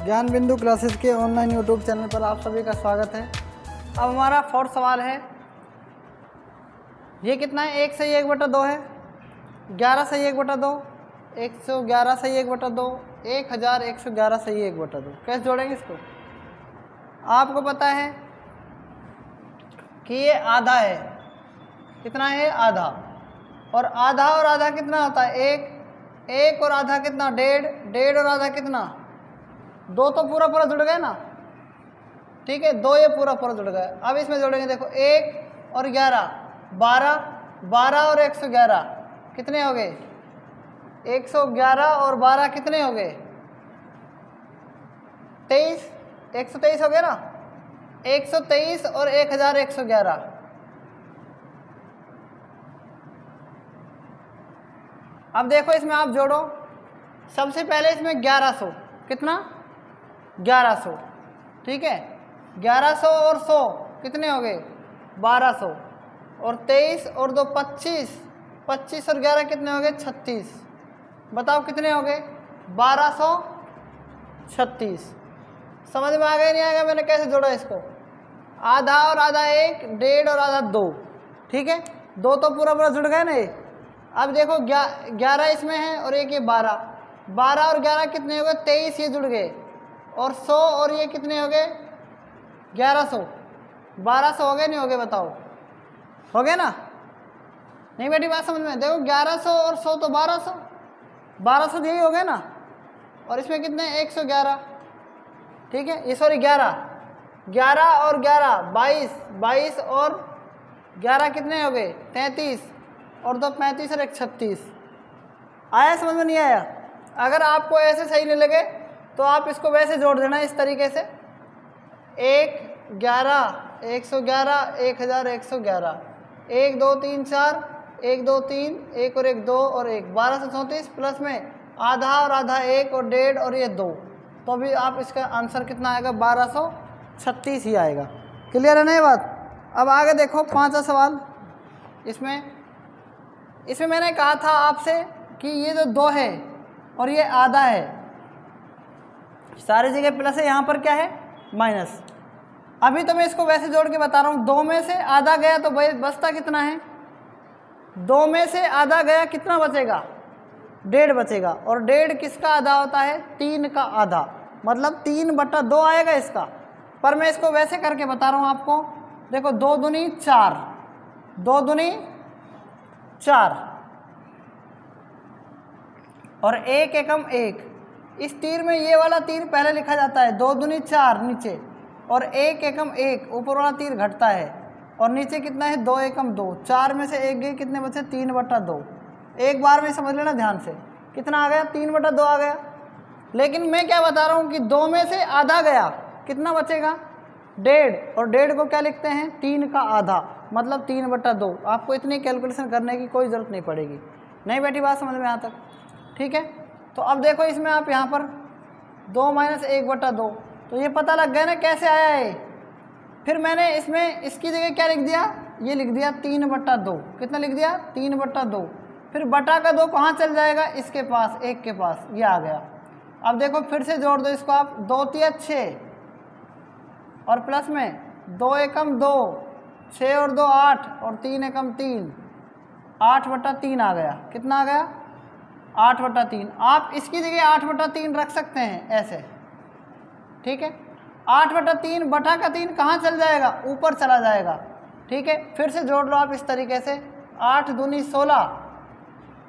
ज्ञान बिंदु क्लासेस के ऑनलाइन यूट्यूब चैनल पर आप सभी का स्वागत है। अब हमारा फोर्थ सवाल है, ये कितना है? 1 सही 1/2 है, 11 सही 1/2, 111 सही 1/2, 1111 सही 1/2। कैसे जोड़ेंगे इसको? आपको पता है कि ये आधा है, कितना है? आधा। और आधा कितना होता है? 1 और आधा कितना? 1.5 और आधा कितना? 2 तो पूरा पूरा जुड़ गए ना, ठीक है, 2 ये पूरा पूरा जुड़ गए। अब इसमें जोड़ेंगे, देखो 1 और 11 12 और 111 कितने हो गए? 111 और 12 कितने हो गए? 23, 123 हो गया ना। 123 और 1111। अब देखो इसमें आप जोड़ो, सबसे पहले इसमें 1100, कितना? 1100, ठीक है। 1100 और 100 कितने हो गए? 1200। और 23 और 2 25, 25 और 11 कितने हो गए? 36। बताओ कितने हो गए? 1236। समझ में आ गया नहीं आएगा मैंने कैसे जोड़ा इसको? आधा और आधा 1, 1.5 और आधा 2, ठीक है, 2 तो पूरा पूरा जुड़ गए ना ये। अब देखो 11 इसमें है और एक ये 12 और 11 कितने हो गए? 23 ये जुड़ गए। और 100 और ये कितने हो गए? 1100। 1200 हो गए नहीं हो गए? बताओ, हो गए ना? नहीं बेटी बात समझ में? देखो 1100 और 100 तो 1200 यही हो गए ना। और इसमें कितने? 111, ठीक है, ये सॉरी 11 और 11 22 और 11 कितने हो गए? 33 और 2 35 और 1 36। आया समझ में? नहीं आया? अगर आपको ऐसे सही नहीं लगे तो आप इसको वैसे जोड़ देना इस तरीके से, 1 11 111 1111 1 2 3 4 1 2 3 1 और 1 2 और 1 1234 प्लस में आधा और आधा 1 और 1.5 और ये 2, तो अभी आप इसका आंसर कितना आएगा? 1236 ही आएगा। क्लियर है ना ये बात? अब आगे देखो 5वां सवाल। इसमें मैंने कहा था आपसे कि ये जो 2 है और ये आधा है, सारी जगह प्लस है, यहाँ पर क्या है? माइनस। अभी तो मैं इसको वैसे जोड़ के बता रहा हूँ। 2 में से आधा गया तो बचता कितना है? 2 में से आधा गया, कितना बचेगा? 1.5 बचेगा। और 1.5 किसका आधा होता है? 3 का आधा, मतलब 3/2 आएगा इसका। पर मैं इसको वैसे करके बता रहा हूँ आपको। देखो 2 दूनी 4, 2 दूनी 4 और 1 एकम 1। इस तीर में ये वाला तीर पहले लिखा जाता है, 2 दूनी 4 नीचे, और 1 एकम 1 ऊपर वाला तीर घटता है, और नीचे कितना है? 2 एकम 2। 4 में से 1 गए, कितने बचे? 3/2। एक बार में समझ लेना ध्यान से, कितना आ गया? 3/2 आ गया। लेकिन मैं क्या बता रहा हूँ कि 2 में से आधा गया, कितना बचेगा? 1.5। और 1.5 को क्या लिखते हैं? 3 का आधा, मतलब 3/2। आपको इतनी कैलकुलेशन करने की कोई ज़रूरत नहीं पड़ेगी। नहीं बेटी बात समझ में यहाँ तक? ठीक है। तो अब देखो इसमें आप यहाँ पर 2 - 1/2, तो ये पता लग गया ना कैसे आया है। फिर मैंने इसमें इसकी जगह क्या लिख दिया? ये लिख दिया 3/2। कितना लिख दिया? 3/2। फिर बटा का 2 कहाँ चल जाएगा? इसके पास, 1 के पास, ये आ गया। अब देखो फिर से जोड़ दो इसको आप, 2 तिया 6 और प्लस में 2 एकम 2, 6 और 2 8 और 3 एकम 3, 8/3 आ गया। कितना आ गया? 8/3। आप इसकी जगह 8/3 रख सकते हैं ऐसे, ठीक है। 8/3 बटा का 3 कहाँ चल जाएगा? ऊपर चला जाएगा, ठीक है। फिर से जोड़ लो आप इस तरीके से, 8 दूनी 16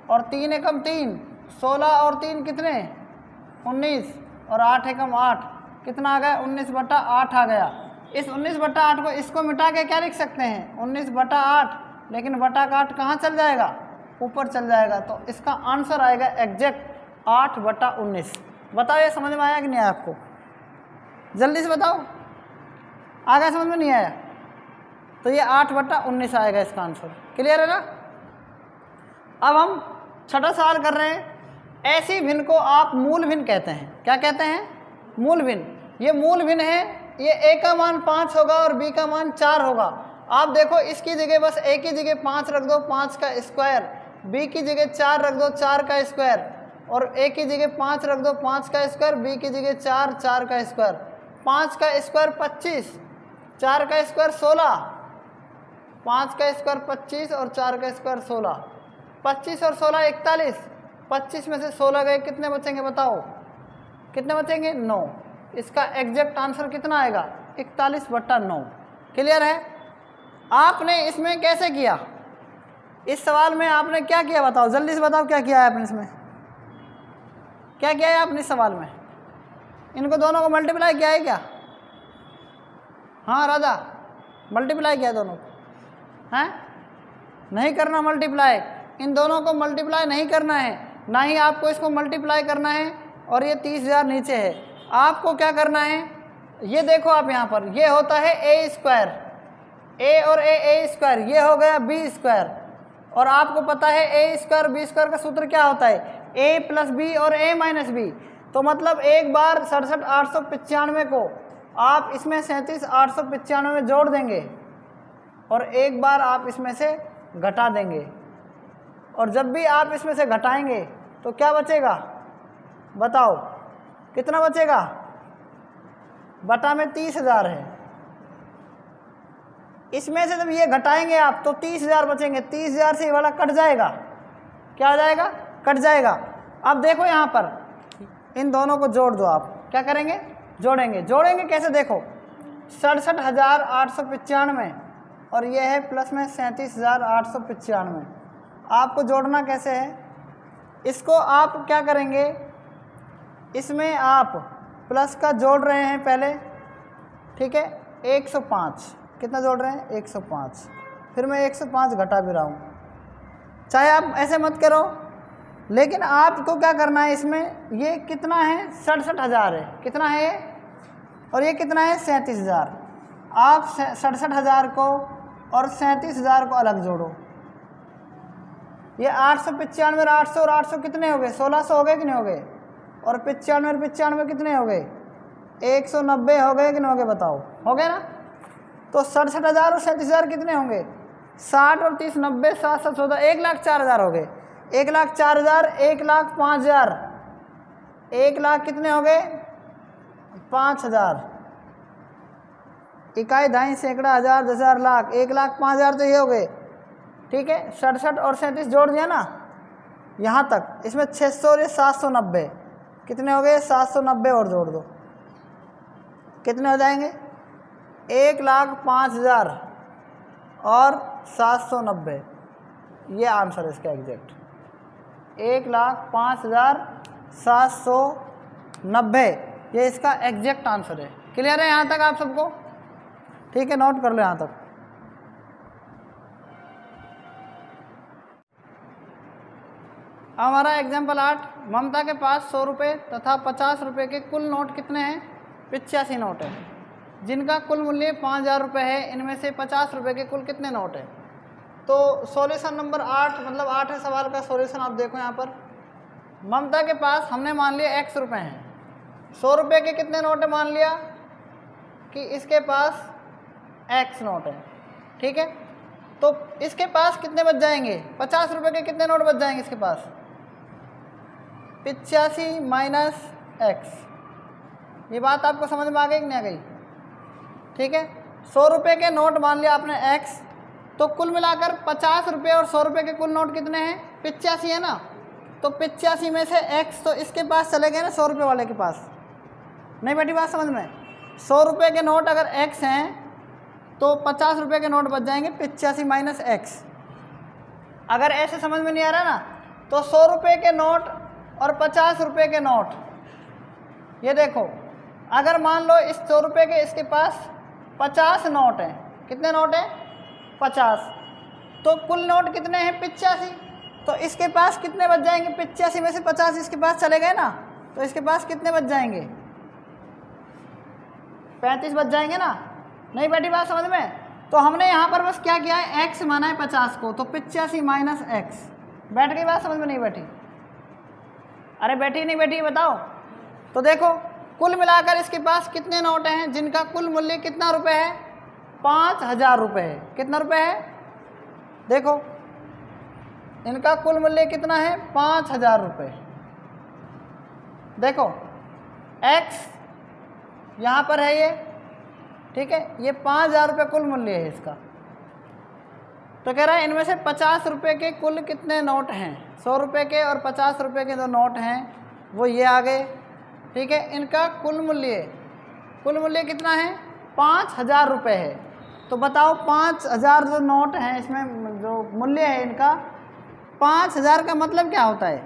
और 3 एकम 3, 16 और 3 कितने? 19 और 8 एकम 8, कितना आ गया? 19/8 आ गया। इस 19/8 को इसको मिटा के क्या लिख सकते हैं? 19/8, लेकिन बटा का 8 कहाँ चल जाएगा? ऊपर चल जाएगा। तो इसका आंसर आएगा एग्जैक्ट 8/19। बताओ ये समझ में आया कि नहीं आया आपको? जल्दी से बताओ, आ गया समझ में? नहीं आया तो ये 8/19 आएगा इसका आंसर। क्लियर है ना? अब हम 6वां सवाल कर रहे हैं। ऐसी भिन्न को आप मूल भिन्न कहते हैं। क्या कहते हैं? मूल भिन्न। ये मूल भिन्न है, ये a का मान 5 होगा और b का मान 4 होगा। आप देखो इसकी जगह बस a की जगह 5 रख दो, 5 का स्क्वायर, b की जगह 4 रख दो, 4 का स्क्वायर। और ए की जगह 5 रख दो, 5 का स्क्वायर, बी की जगह 4, 4 का स्क्वायर, 5 का स्क्वायर 25, 4 का स्क्वायर 16, 5 का स्क्वायर 25 और 4 का स्क्वायर 16, 25 और 16 41, 25 में से 16 गए, कितने बचेंगे बताओ, कितने बचेंगे 9। इसका एग्जैक्ट आंसर कितना आएगा 41/9। क्लियर है। आपने इसमें कैसे किया, इस सवाल में आपने क्या किया बताओ, जल्दी से बताओ क्या किया है आपने इसमें, क्या किया है आपने इस सवाल में, इनको दोनों को मल्टीप्लाई किया है क्या? हाँ राजा, मल्टीप्लाई किया दोनों को, हैं? नहीं करना मल्टीप्लाई, इन दोनों को मल्टीप्लाई नहीं करना है, ना ही आपको इसको मल्टीप्लाई करना है। और ये 30,000 नीचे है, आपको क्या करना है, ये देखो आप यहाँ पर, ये होता है ए स्क्वायर, ए और ए स्क्वायर, ये हो गया बी स्क्वायर। और आपको पता है ए स्क्वायर बी स्क्वायर का सूत्र क्या होता है, ए प्लस बी और ए माइनस बी। तो मतलब एक बार 67,895 को आप इसमें 37,895 में जोड़ देंगे और एक बार आप इसमें से घटा देंगे। और जब भी आप इसमें से घटाएंगे तो क्या बचेगा बताओ, कितना बचेगा, बटा में 30,000 है, इसमें से जब ये घटाएंगे आप तो 30,000 बचेंगे, 30,000 से ये वाला कट जाएगा, क्या हो जाएगा, कट जाएगा। अब देखो यहाँ पर इन दोनों को जोड़ दो, आप क्या करेंगे, जोड़ेंगे। जोड़ेंगे कैसे देखो, 67,895 और ये है प्लस में 37,895, आपको जोड़ना कैसे है, इसको आप क्या करेंगे, इसमें आप प्लस का जोड़ रहे हैं पहले, ठीक है, 105, कितना जोड़ रहे हैं 105, फिर मैं 105 घटा भी रहा हूँ, चाहे आप ऐसे मत करो, लेकिन आपको क्या करना है इसमें, ये कितना है 67,000 है, कितना है ये, और ये कितना है 37,000, आप 67,000 को और 37,000 को अलग जोड़ो, ये 895 और 800 और 800 कितने हो गए, 1600 हो गए कि नहीं हो गए, और 95 और 95 कितने हो गए, 190 हो गए कि नहीं हो गए बताओ, हो गए ना। तो 67,000 और 37,000 कितने होंगे, 60 और 30 90, 7 7 14, 1,04,000 हो गए, 1,04,000, 1,05,000, 1,00,000 कितने हो गए 5,000, इकाई दहाई सैकड़ा हज़ार 10,000 लाख, 1,05,000 तो ये हो गए, ठीक है। 67 और 37 जोड़ दिया ना यहाँ तक, इसमें 600 और ये 790 कितने हो गए, 790 और जोड़ दो, कितने हो जाएंगे 1,05,000 और 790, ये आंसर है इसका एग्जैक्ट, 1,05,790, ये इसका एग्जैक्ट आंसर है। क्लियर है यहाँ तक आप सबको, ठीक है, नोट कर लो यहाँ तक। हमारा एग्जाम्पल 8, ममता के पास 100 रुपये तथा 50 रुपये के कुल नोट कितने हैं, 85 नोट है, जिनका कुल मूल्य 5,000 रुपये है, इनमें से 50 रुपये के कुल कितने नोट हैं। तो सॉल्यूशन नंबर 8, मतलब 8वें सवाल का सॉल्यूशन आप देखो यहाँ पर, ममता के पास हमने मान लिया x रुपये हैं, 100 रुपये के कितने नोट है, मान लिया कि इसके पास x नोट है, ठीक है। तो इसके पास कितने बच जाएंगे, 50 रुपये के कितने नोट बच जाएंगे इसके पास, 85 माइनस x, ये बात आपको समझ में आ गई कि नहीं आ गई, ठीक है। 100 रुपये के नोट मान लिया आपने x, तो कुल मिलाकर 50 रुपये और 100 रुपये के कुल नोट कितने हैं, 85 है ना। तो 85 में से x तो इसके पास चले गए ना 100 रुपये वाले के पास, नहीं बैठी बात समझ में। 100 रुपये के नोट अगर x हैं तो 50 रुपये के नोट बच जाएंगे 85 माइनस x। अगर ऐसे समझ में नहीं आ रहा ना, तो 100 रुपये के नोट और 50 रुपये के नोट, ये देखो, अगर मान लो इस 100 रुपये के इसके पास 50 नोट हैं, कितने नोट हैं 50, तो कुल नोट कितने हैं 85, तो इसके पास कितने बच जाएंगे, 85 में से 50 इसके पास चले गए ना, तो इसके पास कितने बच जाएंगे, 35 बच जाएंगे ना। नहीं बैठी बात समझ में। तो हमने यहाँ पर बस क्या किया है, x माना है 50 को, तो 85 माइनस x, बैठ गई बात समझ में, नहीं बैठी, अरे बैठी नहीं बैठी बताओ। तो देखो कुल मिलाकर इसके पास कितने नोट हैं जिनका कुल मूल्य कितना रुपए है, 5,000 रुपये है, कितना रुपए है, देखो इनका कुल मूल्य कितना है 5,000 रुपये, देखो x यहाँ पर है ये, ठीक है, ये 5,000 रुपये कुल मूल्य है इसका। तो कह रहा है इनमें से 50 रुपये के कुल कितने नोट हैं, 100 रुपये के और 50 रुपये के जो नोट हैं वो ये आ गए, ठीक है। इनका कुल मूल्य कितना है, 5,000 रुपये है। तो बताओ 5,000 जो नोट हैं इसमें जो मूल्य है इनका, 5,000 का मतलब क्या होता है,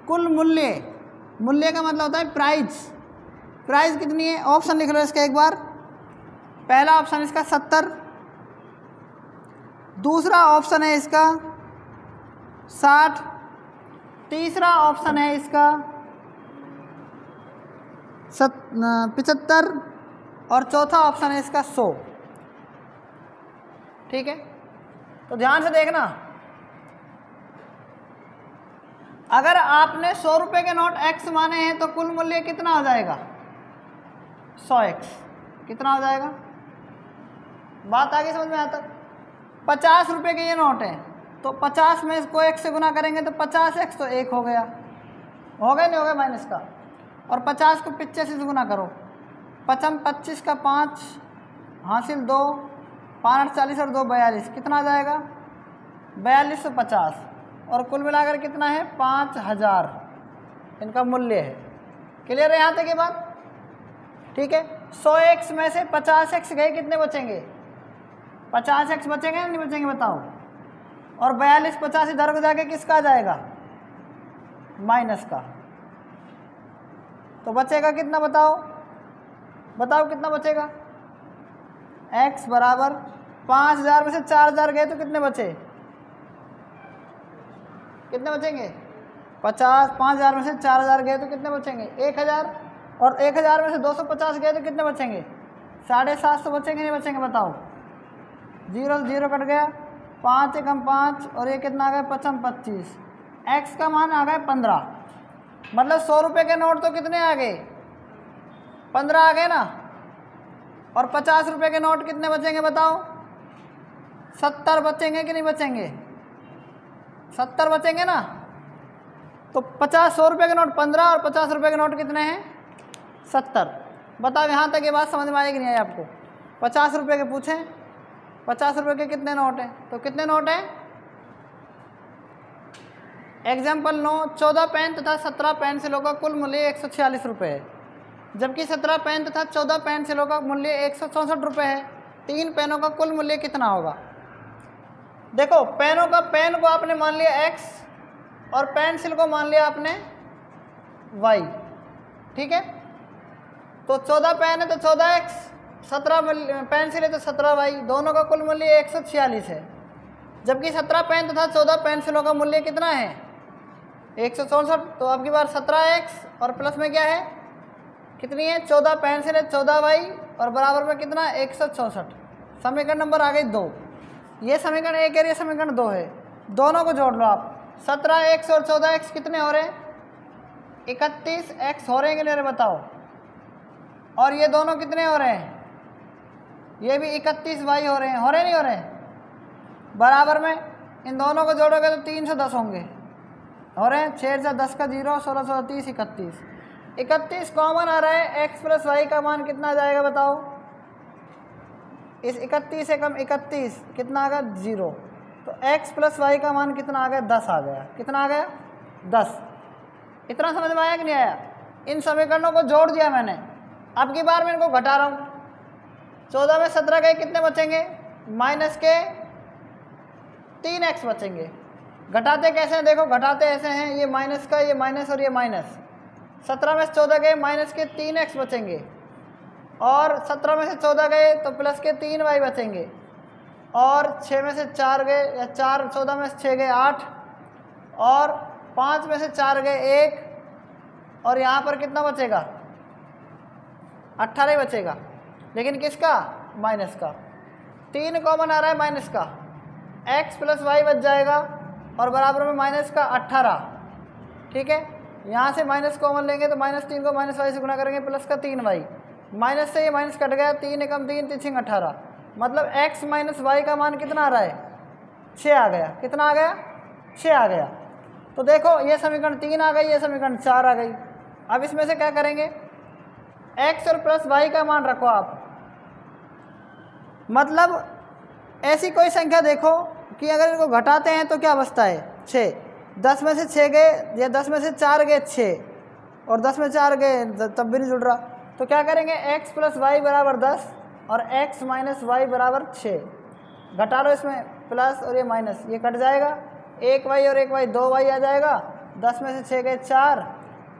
कुल मूल्य का मतलब होता है प्राइस कितनी है। ऑप्शन लिख लो इसका एक बार। पहला ऑप्शन इसका 70, दूसरा ऑप्शन है इसका 60, तीसरा ऑप्शन है इसका 75 और चौथा ऑप्शन है इसका 100, ठीक है। तो ध्यान से देखना, अगर आपने 100 रुपये के नोट x माने हैं तो कुल मूल्य कितना हो जाएगा, 100x। कितना हो जाएगा, बात आगे समझ में आता। 50 रुपये के ये नोट हैं तो 50 में इसको 1 से गुना करेंगे तो 50x तो 1 हो गया, नहीं हो गया माइनस का। और 50 को 85 से गुना करो, 55 25 का 5 हासिल 2, 5 40 और 2 42, कितना आ जाएगा 4250। और कुल मिलाकर कितना है 5,000 इनका मूल्य है। क्लियर है यहाँ तक ये बात, ठीक है। 100x में से 50x गए, कितने बचेंगे, 50x बचेंगे या नहीं बचेंगे बताओ। और 42 50 इधर को जाके किसका आ जाएगा, माइनस का। तो बचेगा कितना बताओ कितना बचेगा। x बराबर 5,000 में से 4,000 गए तो कितने बचेंगे 50। 5,000 में से 4,000 गए तो कितने बचेंगे 1,000। और 1,000 में से 250 गए तो कितने बचेंगे 750 बचेंगे, नहीं बचेंगे बताओ। 0 से 0 कट गया, 5 एकम 5 और ये कितना आ गया 55 25। x का मान आ गया 15। मतलब 100 रुपये के नोट तो कितने आ गए 15 आ गए ना। और 50 रुपये के नोट कितने बचेंगे बताओ, 70 बचेंगे कि नहीं बचेंगे, 70 बचेंगे ना। तो 100 रुपये के नोट 15 और 50 रुपये के नोट कितने हैं 70। बताओ यहाँ तक ये बात समझ में आएगी नहीं आई आपको। 50 रुपये के पूछें, 50 रुपये के कितने नोट हैं, तो कितने नोट हैं। एग्जाम्पल 9, 14 पेन तथा 17 पेंसिलों का कुल मूल्य 146 रुपये है, जबकि 17 पेन तथा 14 पेंसिलों का मूल्य 164 रुपये है। 3 पेनों का कुल मूल्य कितना होगा। देखो पेन को आपने मान लिया x और पेंसिल को मान लिया आपने y, ठीक है। तो 14 पेन है तो 14x, 17 पेंसिल है तो 17y, दोनों का कुल मूल्य 146 है। जबकि 17 पेन तथा 14 पेंसिलों का मूल्य कितना है 164। तो अब की बार 17x और प्लस में क्या है कितनी है 14 पेंसिल है 14y और बराबर में कितना 164। समीकरण नंबर आ गई 2। ये समीकरण 1 है, ये समीकरण 2 है। दोनों को जोड़ लो आप। 17x और 14x कितने हो रहे हैं 31x हो रहे हैं कि नहीं बताओ। और ये दोनों कितने हो रहे हैं, ये भी 31y हो रहे हैं, नहीं हो रहे हैं। बराबर में इन दोनों को जोड़ोगे तो 310 होंगे, हो रहे हैं। 6 से 10 का 0, 16 16 30 31 कॉमन आ रहा है। x प्लस वाई का मान कितना आ जाएगा बताओ। इस 31 से कम 31 कितना आ गया 0। तो x प्लस वाई का मान कितना आ गया 10 आ गया। कितना आ गया 10। इतना समझ में आया कि नहीं आया। इन समीकरणों को जोड़ दिया मैंने। अब की बार मैं इनको घटा रहा हूँ। 14 में 17 गए कितने बचेंगे माइनस के 3x बचेंगे। घटाते कैसे हैं देखो, घटाते ऐसे हैं, ये माइनस का ये माइनस और ये माइनस। 17 में से 14 गए माइनस के 3x बचेंगे और 17 में से 14 गए तो प्लस के 3y बचेंगे और 6 में से 4 गए या 4 14 में से 6 गए 8 और 5 में से 4 गए 1 और यहाँ पर कितना बचेगा 18 बचेगा। लेकिन किसका माइनस का। 3 कॉमन आ रहा है माइनस का, x प्लस वाई बच जाएगा और बराबर में माइनस का 18, ठीक है। यहाँ से माइनस कॉमन लेंगे तो -3 को -y से गुना करेंगे प्लस का 3y। माइनस से ये माइनस कट गया, 3 एकम 3 3 18। मतलब x माइनस वाई का मान कितना आ रहा है 6 आ गया। कितना आ गया 6 आ गया। तो देखो ये समीकरण 3 आ गई, ये समीकरण 4 आ गई। अब इसमें से क्या करेंगे, x और प्लस y का मान रखो आप। मतलब ऐसी कोई संख्या देखो कि अगर इनको घटाते हैं तो क्या बचता है 6, 10 में से 6 गए या 10 में से 4 गए 6, और 10 में 4 गए तब भी नहीं जुड़ रहा। तो क्या करेंगे, x प्लस वाई बराबर 10 और x माइनस वाई बराबर 6। घटा लो इसमें प्लस और ये माइनस, ये कट जाएगा, 1 y और 1 y 2 y आ जाएगा। 10 में से 6 गए 4,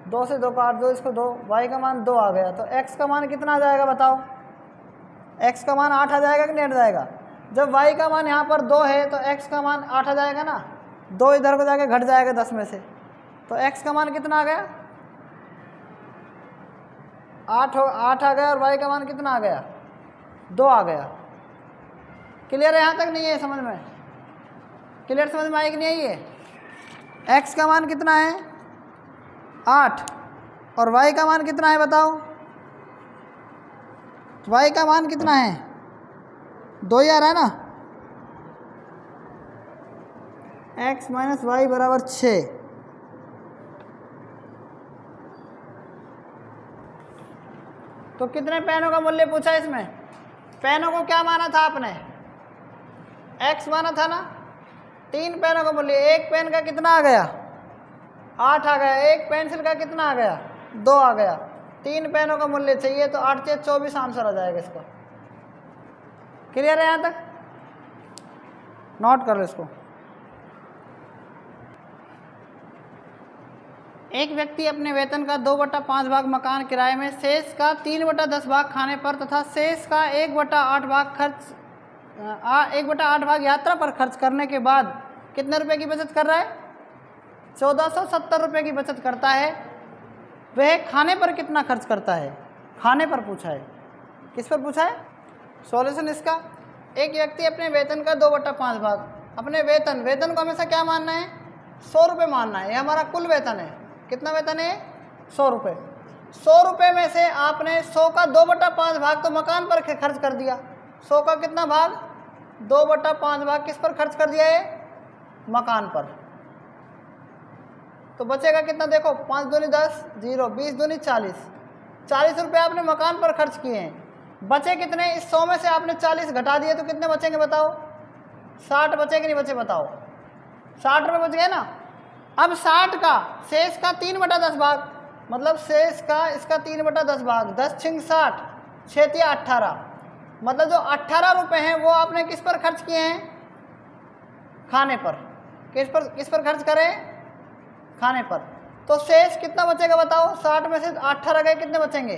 2 से 2 का 8, 2 इसको 2, y का मान 2 आ गया। तो x का मान कितना आ जाएगा बताओ, x का मान 8 आ जाएगा कि नहीं आ जाएगा। जब y का मान यहाँ पर 2 है तो x का मान 8 आ जाएगा ना, 2 इधर को जाके घट जाएगा 10 में से, तो x का मान कितना आ गया 8 आ गया, और y का मान कितना आ गया 2 आ गया। क्लियर है, यहाँ तक नहीं है समझ में, क्लियर समझ में आई कि नहीं आई है। x का मान कितना है 8 और y का मान कितना है बताओ, y का मान कितना है 2 ही आ रहा है ना, x माइनस वाई बराबर 6। तो कितने पेनों का मूल्य पूछा इसमें, पेनों को क्या माना था आपने, x माना था ना। 3 पेनों का मूल्य, एक पेन का कितना आ गया 8 आ गया, एक पेंसिल का कितना आ गया 2 आ गया। 3 पेनों का मूल्य चाहिए तो 8 से 24 आंसर आ जाएगा इसका। क्लियर है, यहाँ तक नोट कर लो इसको। एक व्यक्ति अपने वेतन का 2/5 भाग मकान किराए में, शेष का 3/10 भाग खाने पर तथा शेष का 1/8 भाग 1/8 भाग यात्रा पर खर्च करने के बाद कितने रुपए की बचत कर रहा है, 1470 रुपये की बचत करता है। वह खाने पर कितना खर्च करता है, खाने पर पूछा है, किस पर पूछा है। सॉल्यूशन इसका, एक व्यक्ति अपने वेतन का 2/5 भाग, अपने वेतन को हमेशा क्या मानना है 100 रुपये मानना है। ये हमारा कुल वेतन है, कितना वेतन है 100 रुपये। 100 रुपये में से आपने 100 का 2/5 भाग तो मकान पर खर्च कर दिया, 100 का कितना भाग 2/5 भाग किस पर खर्च कर दिया है, मकान पर। तो बचेगा कितना देखो, 5 दूनी 10, 0, 20 दूनी 40, 40 रुपये आपने मकान पर खर्च किए हैं। बचे कितने, इस 100 में से आपने 40 घटा दिए तो कितने बचेंगे बताओ, 60 बचे कि नहीं बचे बताओ, 60 रुपये बच गए ना। अब 60 का शेष का 3/10 भाग, मतलब शेष का इसका 3/10 भाग, 10 छिंग 60, 6 या 18, मतलब जो 18 रुपये हैं वो आपने किस पर खर्च किए हैं, खाने पर। किस पर खर्च करें, खाने पर। तो शेष कितना बचेगा बताओ, 60 में से 18 गए कितने बचेंगे,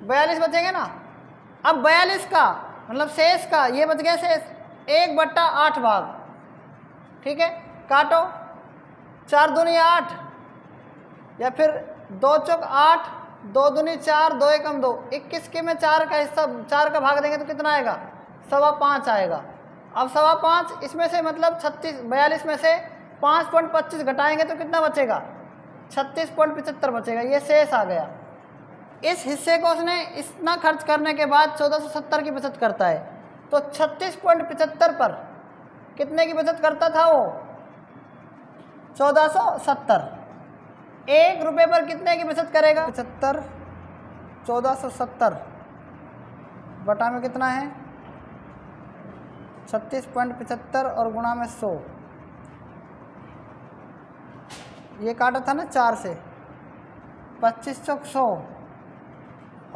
42 बचेंगे ना। अब 42 का मतलब शेष का, ये बच गया शेष 1/8 भाग, ठीक है। काटो, 4 दूनी 8 या फिर 2 चौक 8, 2 दूनी 4, 2 एकम 2, 21 के में 4 का हिस्सा, 4 का भाग देंगे तो कितना आएगा 5.25 आएगा। अब 5.25 इसमें से मतलब 42 में से 5.25 घटाएंगे तो कितना बचेगा 36.75 बचेगा, ये शेष आ गया। इस हिस्से को उसने इतना खर्च करने के बाद 1470 की बचत करता है। तो 36.75 पर कितने की बचत करता था वो 1470। 1 रुपये पर कितने की बचत करेगा 75, 1470 बटा में कितना है 36.75 और गुणा में 100, ये काटा था ना 4 से, 25 चौक 100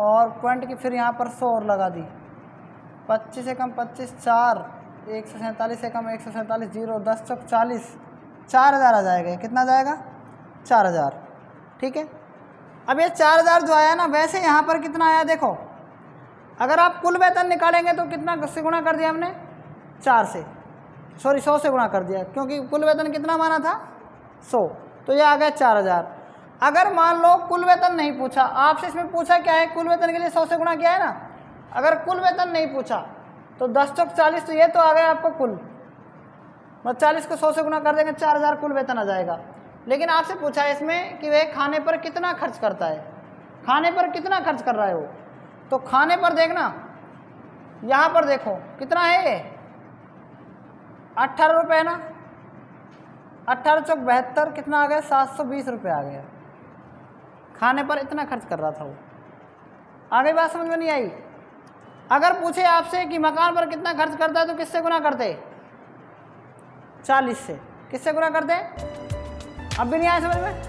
और पॉइंट की फिर यहाँ पर 100 और लगा दी, 25 एकम 25, 4, 147 एकम 147, 0, 10 चौक 40, 4000 आ जाएगा। कितना आ जाएगा 4000, ठीक है। अब ये 4000 जो आया ना, वैसे यहाँ पर कितना आया देखो, अगर आप कुल वेतन निकालेंगे तो कितना से गुणा कर दिया हमने 4 से, सॉरी 100 से गुणा कर दिया, क्योंकि कुल वेतन कितना माना था 100, तो ये आ गया 4000। अगर मान लो कुल वेतन नहीं पूछा आपसे, इसमें पूछा क्या है, कुल वेतन के लिए 100 से गुणा किया है ना। अगर कुल वेतन नहीं पूछा तो 10 चौक 40, तो ये तो आ गया आपको कुल, मतलब 40 को 100 से गुणा कर देंगे 4000 कुल वेतन आ जाएगा। लेकिन आपसे पूछा है इसमें कि वह खाने पर कितना खर्च करता है, खाने पर कितना खर्च कर रहा है वो। तो खाने पर देखना, यहाँ पर देखो कितना है ये 18 रुपये ना, 18 चौक 72, कितना आ गया 720 रुपये आ गया। खाने पर इतना खर्च कर रहा था वो। आगे बात समझ में नहीं आई? अगर पूछे आपसे कि मकान पर कितना खर्च करता है तो किससे गुना करते? 40 से। किससे गुना करते? अब भी नहीं आया समझ में?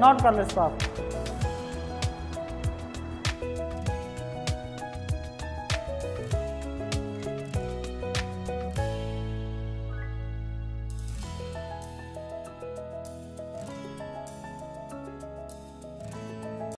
नोट कर लो इसको आप।